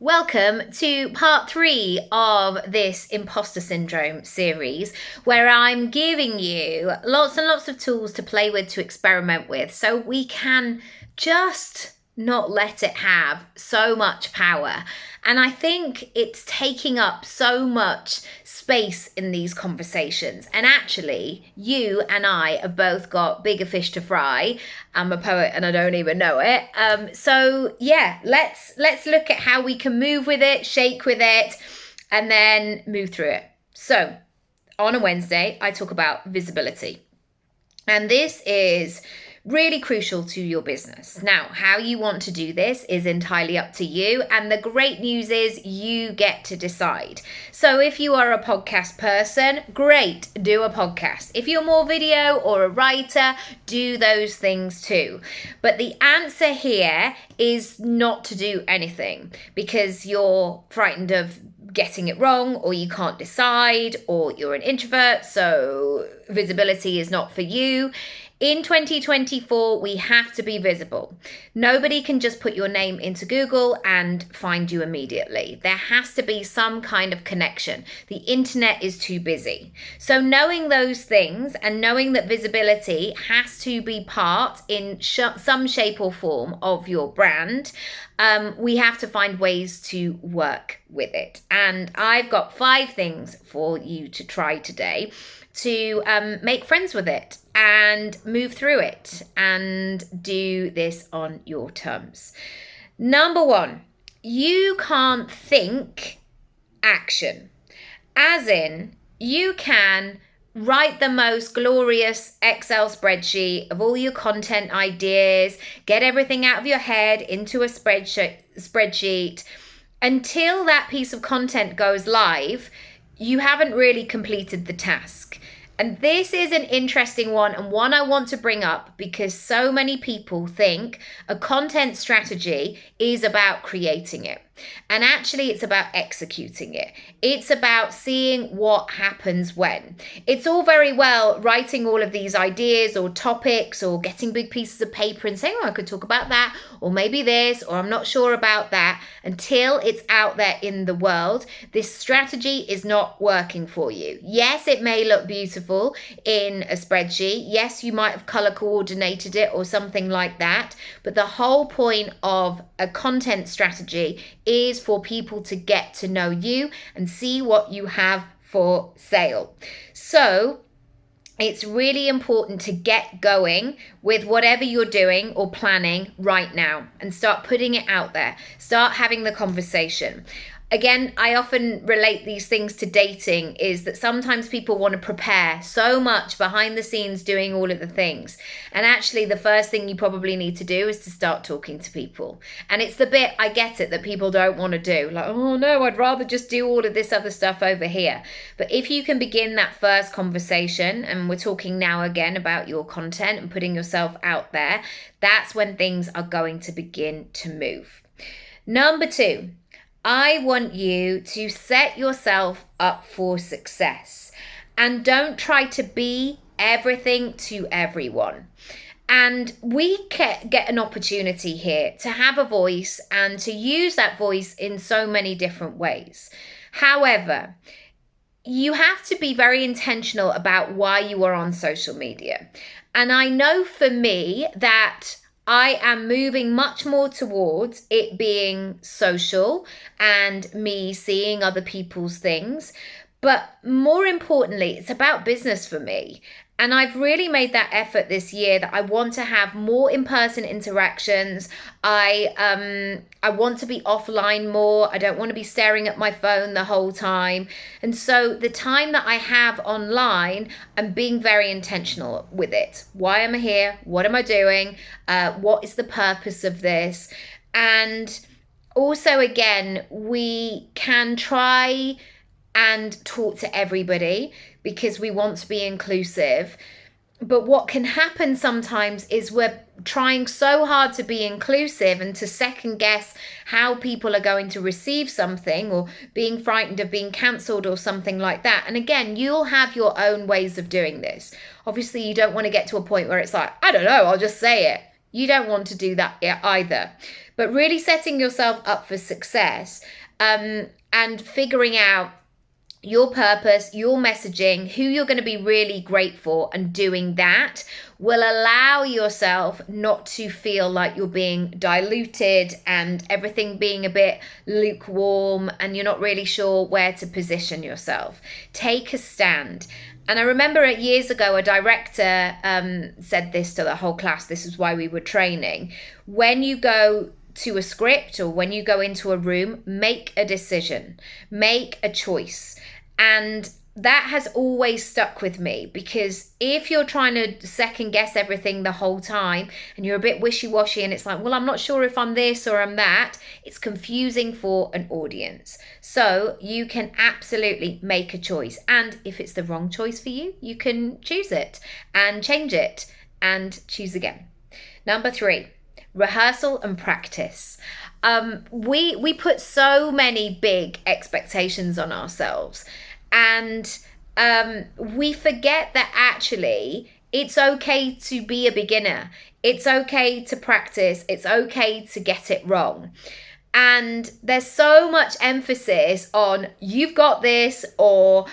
Welcome to part 3 of this Imposter Syndrome series, where I'm giving you lots and lots of tools to play with, to experiment with, so we can just not let it have so much power. And I think it's taking up so much space in these conversations. And actually, you and I have both got bigger fish to fry. I'm a poet and I don't even know it. So yeah, let's look at how we can move with it, shake with it, and then move through it. So on a Wednesday, I talk about visibility. And this is really crucial to your business. Now, how you want to do this is entirely up to you. And the great news is you get to decide. So if you are a podcast person, great, do a podcast. If you're more video or a writer, do those things too. But the answer here is not to do anything because you're frightened of getting it wrong, or you can't decide, or you're an introvert, so visibility is not for you. In 2024, we have to be visible. Nobody can just put your name into Google and find you immediately. There has to be some kind of connection. The internet is too busy. So knowing those things and knowing that visibility has to be part in some shape or form of your brand, we have to find ways to work with it. And I've got 5 things for you to try today to make friends with it and move through it and do this on your terms. Number 1, you can't think action. As in, you can write the most glorious Excel spreadsheet of all your content ideas, get everything out of your head into a spreadsheet. Until that piece of content goes live, you haven't really completed the task. And this is an interesting one, and one I want to bring up because so many people think a content strategy is about creating it. And actually, it's about executing it. It's about seeing what happens when. It's all very well writing all of these ideas or topics or getting big pieces of paper and saying, oh, I could talk about that, or maybe this, or I'm not sure about that, until it's out there in the world. This strategy is not working for you. Yes, it may look beautiful in a spreadsheet. Yes, you might have color coordinated it or something like that. But the whole point of a content strategy is for people to get to know you and see what you have for sale. So it's really important to get going with whatever you're doing or planning right now and start putting it out there. Start having the conversation. Again, I often relate these things to dating, is that sometimes people want to prepare so much behind the scenes doing all of the things. And actually, the first thing you probably need to do is to start talking to people. And it's the bit, I get it, that people don't want to do. Like, oh no, I'd rather just do all of this other stuff over here. But if you can begin that first conversation, and we're talking now again about your content and putting yourself out there, that's when things are going to begin to move. Number 2. I want you to set yourself up for success and don't try to be everything to everyone. And we get an opportunity here to have a voice and to use that voice in so many different ways. However, you have to be very intentional about why you are on social media. And I know for me that I am moving much more towards it being social and me seeing other people's things. But more importantly, it's about business for me. And I've really made that effort this year that I want to have more in-person interactions. I want to be offline more. I don't want to be staring at my phone the whole time. And so the time that I have online, I'm being very intentional with it. Why am I here? What am I doing? What is the purpose of this? And also, again, we can try and talk to everybody because we want to be inclusive. But what can happen sometimes is we're trying so hard to be inclusive and to second guess how people are going to receive something, or being frightened of being cancelled or something like that. And again, you'll have your own ways of doing this. Obviously, you don't want to get to a point where it's like, I don't know, I'll just say it. You don't want to do that either. but really setting yourself up for success, and figuring out your purpose, your messaging, who you're going to be really great for, and doing that will allow yourself not to feel like you're being diluted and everything being a bit lukewarm and you're not really sure where to position yourself. Take a stand. And I remember years ago, a director said this to the whole class. This is why we were training. When you go to a script or when you go into a room, make a decision, make a choice. And that has always stuck with me, because if you're trying to second guess everything the whole time and you're a bit wishy-washy and it's like, well, I'm not sure if I'm this or I'm that, it's confusing for an audience. So you can absolutely make a choice. And if it's the wrong choice for you, you can choose it and change it and choose again. Number 3, rehearsal and practice. We put so many big expectations on ourselves, and we forget that actually it's okay to be a beginner. It's okay to practice. It's okay to get it wrong. And there's so much emphasis on you've got this, or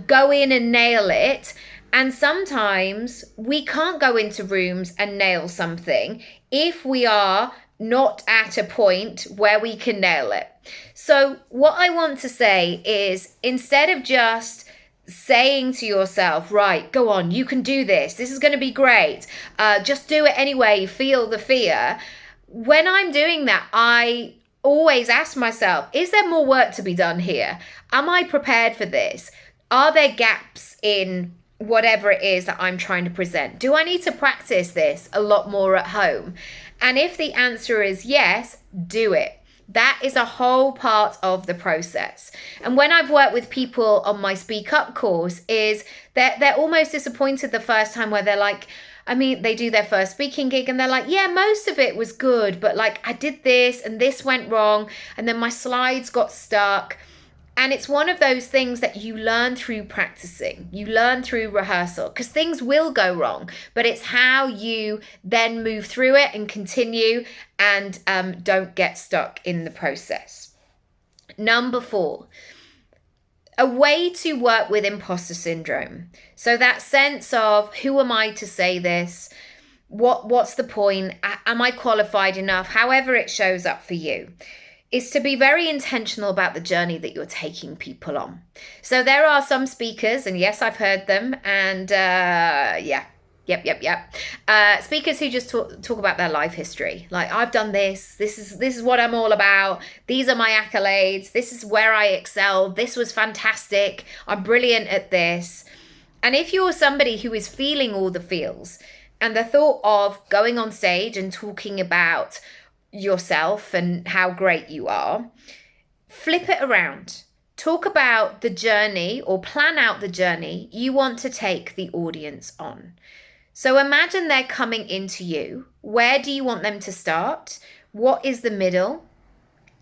go in and nail it. And sometimes we can't go into rooms and nail something if we are not at a point where we can nail it. So what I want to say is, instead of just saying to yourself, right, go on, you can do this, this is going to be great, just do it anyway, feel the fear. When I'm doing that, I always ask myself, is there more work to be done here? Am I prepared for this? Are there gaps in whatever it is that I'm trying to present? Do I need to practice this a lot more at home? And if the answer is yes, do it. That is a whole part of the process. And when I've worked with people on my Speak Up course, is that they're almost disappointed the first time, where they're like, I mean, they do their first speaking gig and they're like, yeah, most of it was good, but like I did this and this went wrong, and then my slides got stuck. And it's one of those things that you learn through practicing, you learn through rehearsal, because things will go wrong, but it's how you then move through it and continue and don't get stuck in the process. Number 4, a way to work with imposter syndrome. So that sense of, who am I to say this? What's the point? Am I qualified enough? However it shows up for you, is to be very intentional about the journey that you're taking people on. So there are some speakers, and yes, I've heard them, and speakers who just talk about their life history. Like, I've done this is what I'm all about. These are my accolades. This is where I excelled. This was fantastic. I'm brilliant at this. And if you're somebody who is feeling all the feels, and the thought of going on stage and talking about yourself and how great you are, flip it around. Talk about the journey, or plan out the journey you want to take the audience on. So imagine they're coming into you. Where do you want them to start? What is the middle?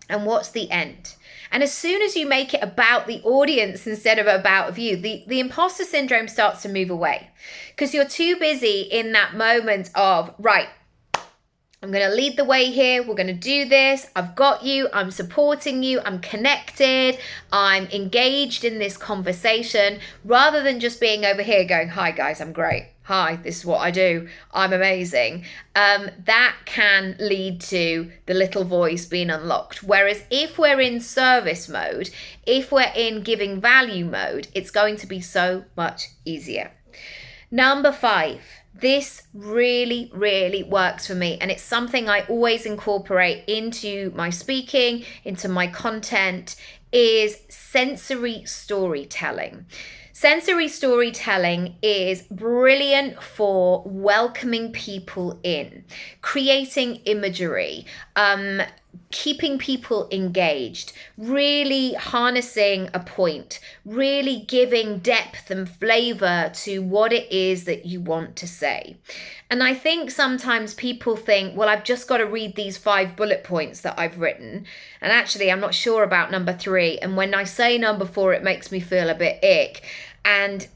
And what's the end? And as soon as you make it about the audience instead of about you, the imposter syndrome starts to move away, because you're too busy in that moment of, right, I'm going to lead the way here. We're going to do this. I've got you. I'm supporting you. I'm connected. I'm engaged in this conversation, rather than just being over here going, hi guys, I'm great. Hi, this is what I do. I'm amazing. That can lead to the little voice being unlocked. Whereas if we're in service mode, if we're in giving value mode, it's going to be so much easier. Number 5. This really, really works for me, and it's something I always incorporate into my speaking, into my content, is sensory storytelling. Sensory storytelling is brilliant for welcoming people in, creating imagery, keeping people engaged, really harnessing a point, really giving depth and flavor to what it is that you want to say. And I think sometimes people think, well, I've just got to read these 5 bullet points that I've written. And actually, I'm not sure about number 3. And when I say number 4, it makes me feel a bit ick. And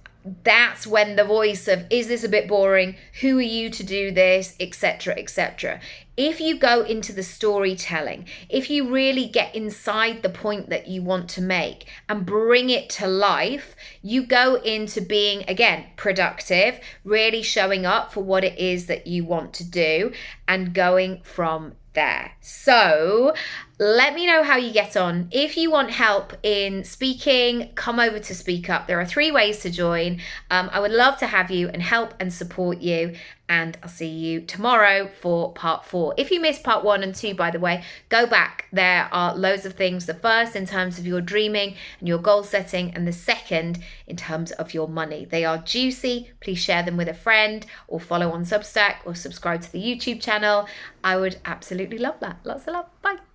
that's when the voice of, is this a bit boring? Who are you to do this? Etc., etc. If you go into the storytelling, if you really get inside the point that you want to make and bring it to life, you go into being, again, productive, really showing up for what it is that you want to do and going from there. So let me know how you get on. If you want help in speaking, come over to Speak Up. There are 3 ways to join. I would love to have you and help and support you. And I'll see you tomorrow for part 4. If you missed part 1 and 2, by the way, go back. There are loads of things. The first in terms of your dreaming and your goal setting, and the second in terms of your money. They are juicy. Please share them with a friend or follow on Substack or subscribe to the YouTube channel. I would absolutely love that. Lots of love. Bye.